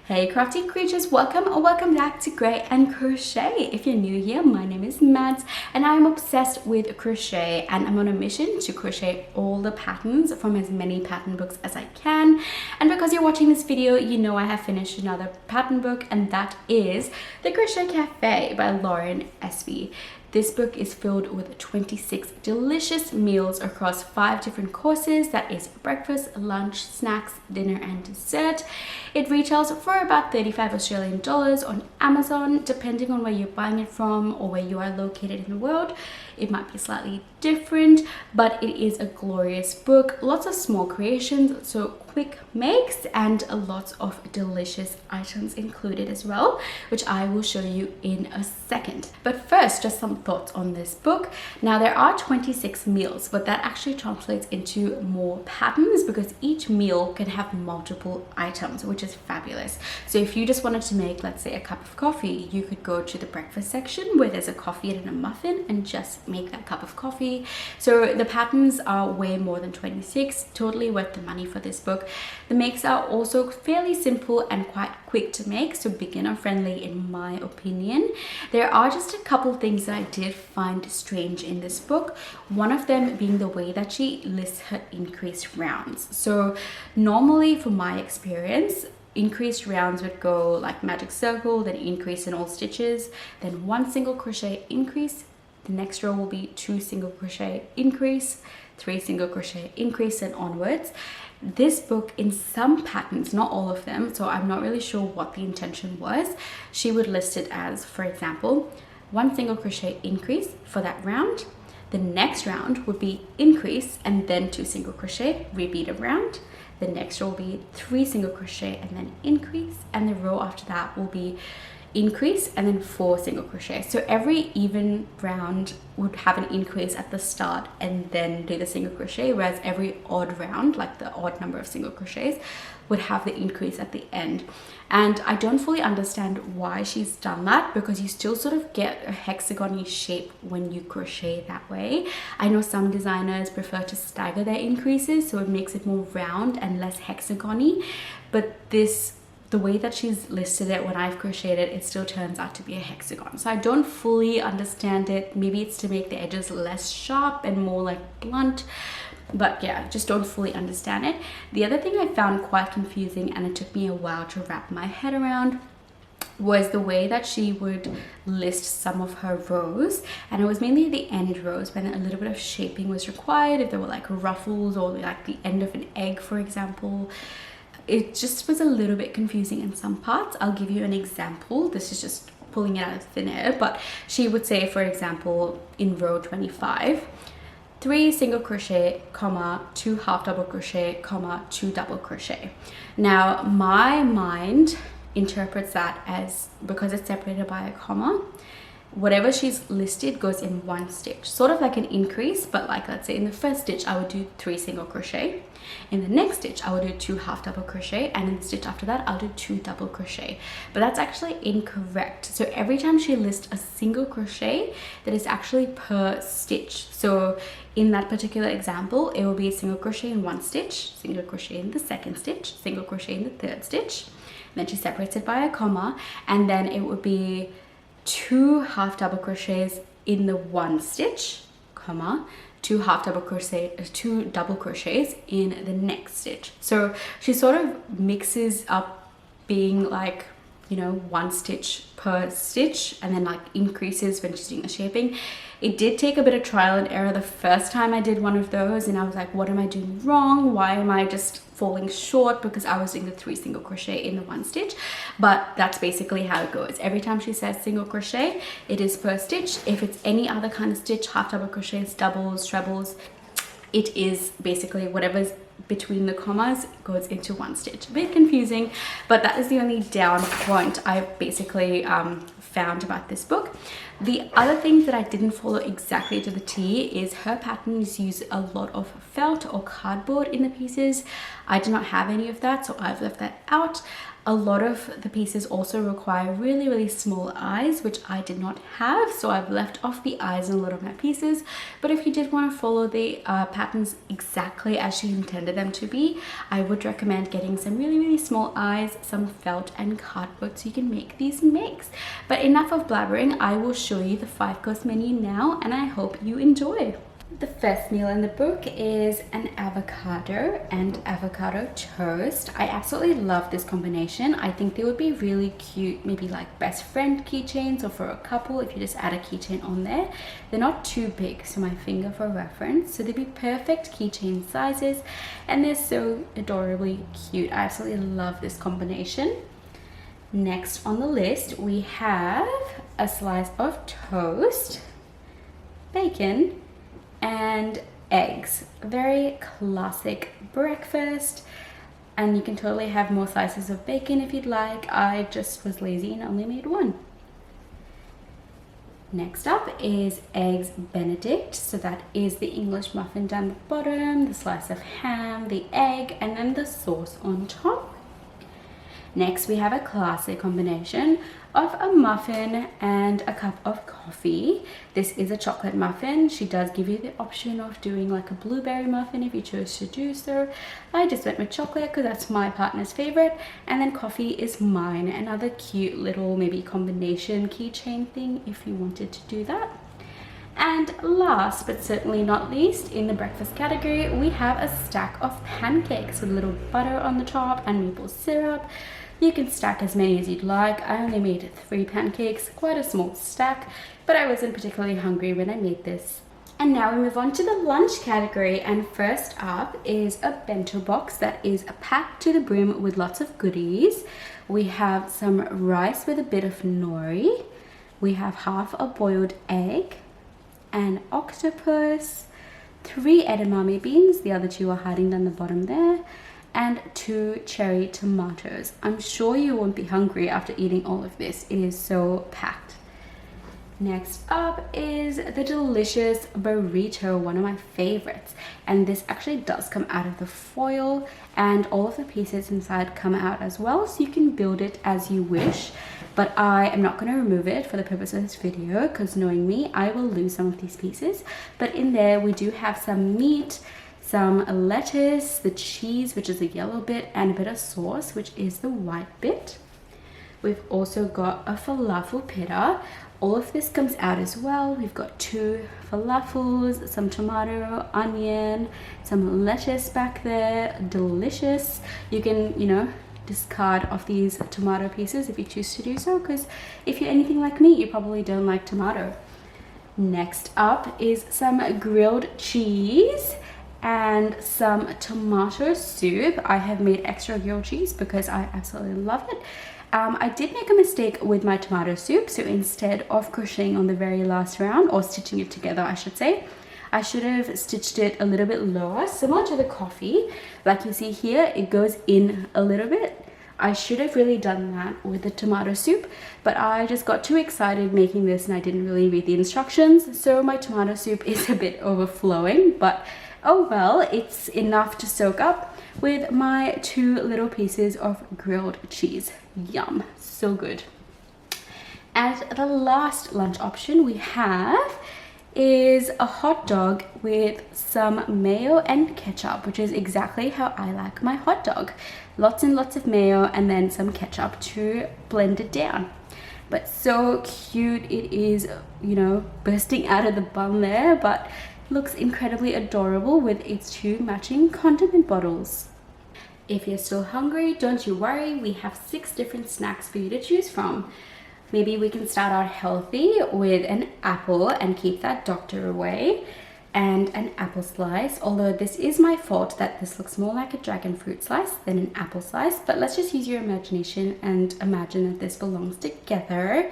Hey crafty creatures, welcome or welcome back to Gray and Crochet. If you're new here, my name is Mads and I'm obsessed with crochet and I'm on a mission to crochet all the patterns from as many pattern books as I can. And because you're watching this video, you know I have finished another pattern book, and that is The Crochet Café by Espy. This book is filled with 26 delicious meals across 5 different courses. That is breakfast, lunch, snacks, dinner and dessert. It retails for about 35 Australian dollars on Amazon. Depending on where you're buying it from or where you are located in the world, it might be slightly different, but it is a glorious book. Lots of small creations, so quick makes, and lots of delicious items included as well, which I will show you in a second. But first, just some thoughts on this book. Now there are 26 meals, but that actually translates into more patterns because each meal can have multiple items, which is fabulous. So if you just wanted to make, let's say, a cup of coffee, you could go to the breakfast section where there's a coffee and a muffin and just make that cup of coffee. So the patterns are way more than 26, totally worth the money for this book. The makes are also fairly simple and quite quick to make, so beginner friendly in my opinion. There are just a couple things that I did find strange in this book. One of them being the way that she lists her increased rounds. So normally, from my experience, increased rounds would go like magic circle, then increase in all stitches, then 1 single crochet increase. The next row will be 2 single crochet increase, 3 single crochet increase, and onwards. This book, in some patterns, not all of them, so I'm not really sure what the intention was, she would list it as, for example, 1 single crochet increase for that round. The next round would be increase and then 2 single crochet, repeat a round. The next row will be 3 single crochet and then increase, and the row after that will be increase and then 4 single crochet. So every even round would have an increase at the start and then do the single crochet, whereas every odd round, like the odd number of single crochets, would have the increase at the end. And I don't fully understand why she's done that, because you still sort of get a hexagon-y shape when you crochet that way. I know some designers prefer to stagger their increases so it makes it more round and less hexagon-y, but the way that she's listed it, when I've crocheted it still turns out to be a hexagon. So I don't fully understand it. Maybe it's to make the edges less sharp and more like blunt, but yeah, just don't fully understand it. The other thing I found quite confusing, and it took me a while to wrap my head around, was the way that she would list some of her rows, and it was mainly the end rows when a little bit of shaping was required, if there were like ruffles or like the end of an egg, for example. It just was a little bit confusing in some parts. I'll give you an example. This is just pulling it out of thin air, but she would say, for example, in row 25, 3 single crochet, comma, 2 half double crochet, comma, 2 double crochet. Now my mind interprets that as, because it's separated by a comma, whatever she's listed goes in 1 stitch, sort of like an increase, but like, let's say in the first stitch I would do 3 single crochet, in the next stitch I would do 2 half double crochet, and in the stitch after that I'll do 2 double crochet. But that's actually incorrect. So every time she lists a single crochet, that is actually per stitch. So in that particular example, it will be a single crochet in 1 stitch, single crochet in the second stitch, single crochet in the third stitch, then she separates it by a comma, and then it would be 2 half double crochets in the 1 stitch, comma, 2 double crochets in the next stitch. So she sort of mixes up being like, you know, 1 stitch per stitch, and then like increases when she's doing the shaping. It did take a bit of trial and error the first time I did one of those, and I was like, what am I doing wrong? Why am I just falling short? Because I was doing the 3 single crochet in the 1 stitch. But that's basically how it goes. Every time she says single crochet, it is per stitch. If it's any other kind of stitch, half double crochets, doubles, trebles, it is basically whatever's between the commas goes into 1 stitch. A bit confusing, but that is the only down point I basically found about this book. The other thing that I didn't follow exactly to the T is her patterns use a lot of felt or cardboard in the pieces. I do not have any of that, so I've left that out. A lot of the pieces also require really small eyes, which I did not have, so I've left off the eyes in a lot of my pieces. But if you did want to follow the patterns exactly as she intended them to be, I would recommend getting some really small eyes, some felt and cardboard, so you can make these makes. But enough of blabbering, I will show you the 5-course menu now, and I hope you enjoy. The first meal in the book is an avocado and avocado toast. I absolutely love this combination. I think they would be really cute, maybe like best friend keychains, or for a couple if you just add a keychain on there. They're not too big, so my finger for reference, so they'd be perfect keychain sizes, and they're so adorably cute. I absolutely love this combination. Next on the list we have a slice of toast, bacon and eggs. Very classic breakfast, and you can totally have more slices of bacon if you'd like. I just was lazy and only made one. Next up is eggs Benedict, so that is the English muffin down the bottom, the slice of ham, the egg, and then the sauce on top. Next we have a classic combination of a muffin and a cup of coffee. This is a chocolate muffin. She does give you the option of doing like a blueberry muffin if you chose to do so. I just went with chocolate because that's my partner's favorite, and then coffee is mine. Another cute little maybe combination keychain thing if you wanted to do that. And last but certainly not least, in the breakfast category, we have a stack of pancakes with a little butter on the top and maple syrup. You can stack as many as you'd like. I only made 3 pancakes, quite a small stack, but I wasn't particularly hungry when I made this. And now we move on to the lunch category, and first up is a bento box that is packed to the brim with lots of goodies. We have some rice with a bit of nori. We have half a boiled egg, an octopus, 3 edamame beans, the other 2 are hiding down the bottom there, and 2 cherry tomatoes. I'm sure you won't be hungry after eating all of this. It is so packed. Next up is the delicious burrito, one of my favorites. And this actually does come out of the foil, and all of the pieces inside come out as well, so you can build it as you wish. But I am not going to remove it for the purpose of this video, because knowing me, I will lose some of these pieces. But in there we do have some meat, some lettuce, the cheese, which is the yellow bit, and a bit of sauce, which is the white bit. We've also got a falafel pita. All of this comes out as well. We've got 2 falafels, some tomato, onion, some lettuce back there. Delicious. You can, you know, discard off these tomato pieces if you choose to do so, because if you're anything like me, you probably don't like tomato. Next up is some grilled cheese and some tomato soup. I have made extra grilled cheese because I absolutely love it. I did make a mistake with my tomato soup, so instead of crocheting on the very last round, or stitching it together I should say, I should have stitched it a little bit lower, similar to the coffee. Like you see here, it goes in a little bit. I should have really done that with the tomato soup, but I just got too excited making this and I didn't really read the instructions, so my tomato soup is a bit overflowing, but oh well, it's enough to soak up with my 2 little pieces of grilled cheese. Yum, so good. And the last lunch option we have is a hot dog with some mayo and ketchup, which is exactly how I like my hot dog. Lots and lots of mayo and then some ketchup to blend it down. But so cute. It is, you know, bursting out of the bun there, but looks incredibly adorable with its 2 matching condiment bottles. If you're still hungry, don't you worry, we have 6 different snacks for you to choose from. Maybe we can start out healthy with an apple and keep that doctor away, and an apple slice, although this is my fault that this looks more like a dragon fruit slice than an apple slice, but let's just use your imagination and imagine that this belongs together.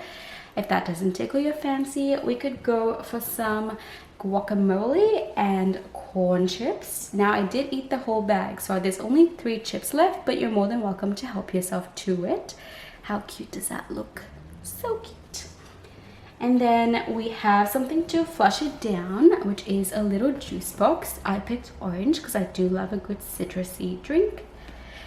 If that doesn't tickle your fancy, we could go for some guacamole and corn chips. Now I did eat the whole bag, so there's only 3 chips left, but you're more than welcome to help yourself to it. How cute does that look? So cute. And then we have something to flush it down, which is a little juice box. I picked orange because I do love a good citrusy drink.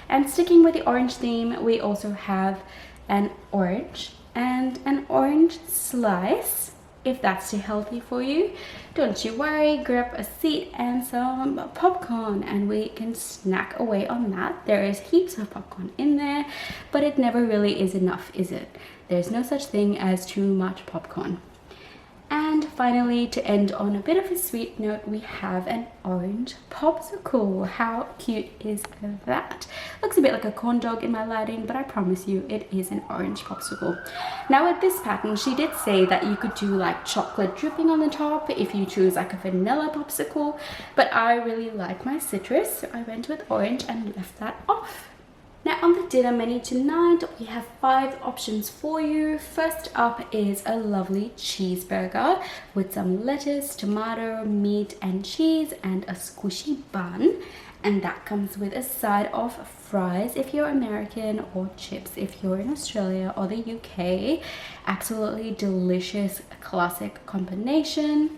And sticking with the orange theme, we also have an orange and an orange slice. If that's too healthy for you, don't you worry, grab a seat and some popcorn and we can snack away on that. There is heaps of popcorn in there, but it never really is enough, is it? There's no such thing as too much popcorn. And finally, to end on a bit of a sweet note, we have an orange popsicle. How cute is that? Looks a bit like a corn dog in my lighting, but I promise you it is an orange popsicle. Now with this pattern, she did say that you could do like chocolate dripping on the top if you choose like a vanilla popsicle, but I really like my citrus, so I went with orange and left that off. Now on the dinner menu tonight, we have 5 options for you. First up is a lovely cheeseburger with some lettuce, tomato, meat and cheese and a squishy bun. And that comes with a side of fries if you're American, or chips if you're in Australia or the UK. Absolutely delicious, classic combination.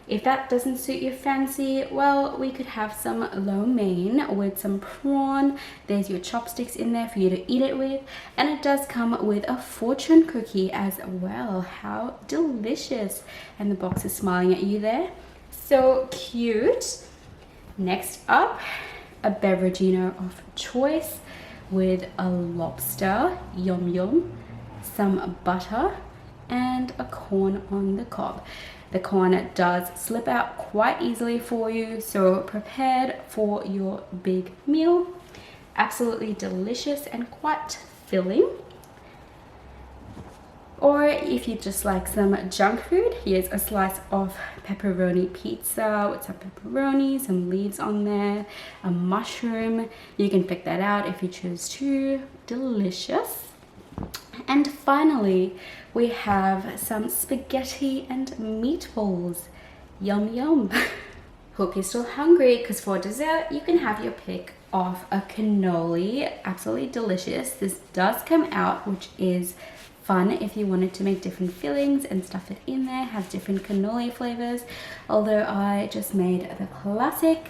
If that doesn't suit your fancy, well, we could have some lo mein with some prawn. There's your chopsticks in there for you to eat it with. And it does come with a fortune cookie as well. How delicious. And the box is smiling at you there. So cute. Next up, a beveragino of choice with a lobster, yum yum, some butter, and a corn on the cob. The corn does slip out quite easily for you, so prepared for your big meal. Absolutely delicious and quite filling. Or if you just like some junk food, here's a slice of pepperoni pizza with some pepperoni, some leaves on there, a mushroom. You can pick that out if you choose to. Delicious. And finally, we have some spaghetti and meatballs. Yum yum. Hope you're still hungry, because for dessert you can have your pick of a cannoli. Absolutely delicious. This does come out, which is fun if you wanted to make different fillings and stuff it in there. Has different cannoli flavors, although I just made the classic.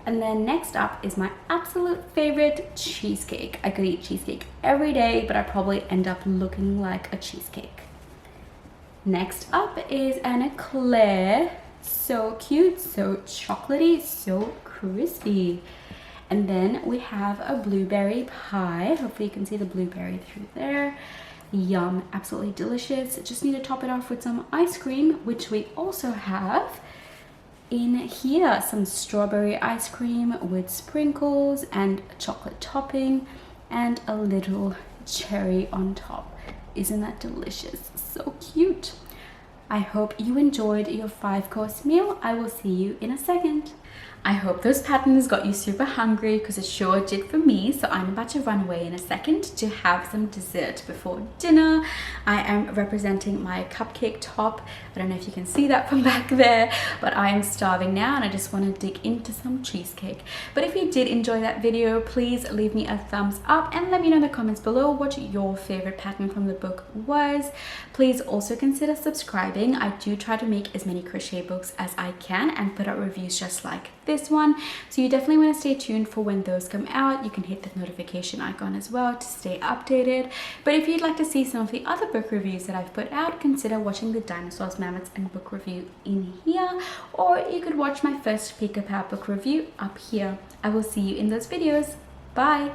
And then next up is my absolute favorite, cheesecake. I could eat cheesecake every day, but I probably end up looking like a cheesecake. Next up is an eclair. So cute, so chocolatey, so crispy. And then we have a blueberry pie. Hopefully you can see the blueberry through there. Yum, absolutely delicious. Just need to top it off with some ice cream, which we also have in here. Some strawberry ice cream with sprinkles and chocolate topping and a little cherry on top. Isn't that delicious? So cute. I hope you enjoyed your 5-course meal. I will see you in a second. I hope those patterns got you super hungry, because it sure did for me. So I'm about to run away in a second to have some dessert before dinner. I am representing my cupcake top. I don't know if you can see that from back there, but I am starving now and I just want to dig into some cheesecake. But if you did enjoy that video, please leave me a thumbs up and let me know in the comments below what your favorite pattern from the book was. Please also consider subscribing. I do try to make as many crochet books as I can and put out reviews just like this one, so you definitely want to stay tuned for when those come out. You can hit the notification icon as well to stay updated. But if you'd like to see some of the other book reviews that I've put out, consider watching the Dinosaurs, Mammoths and book review in here, or you could watch my first Pick a Power book review up here. I will see you in those videos. Bye.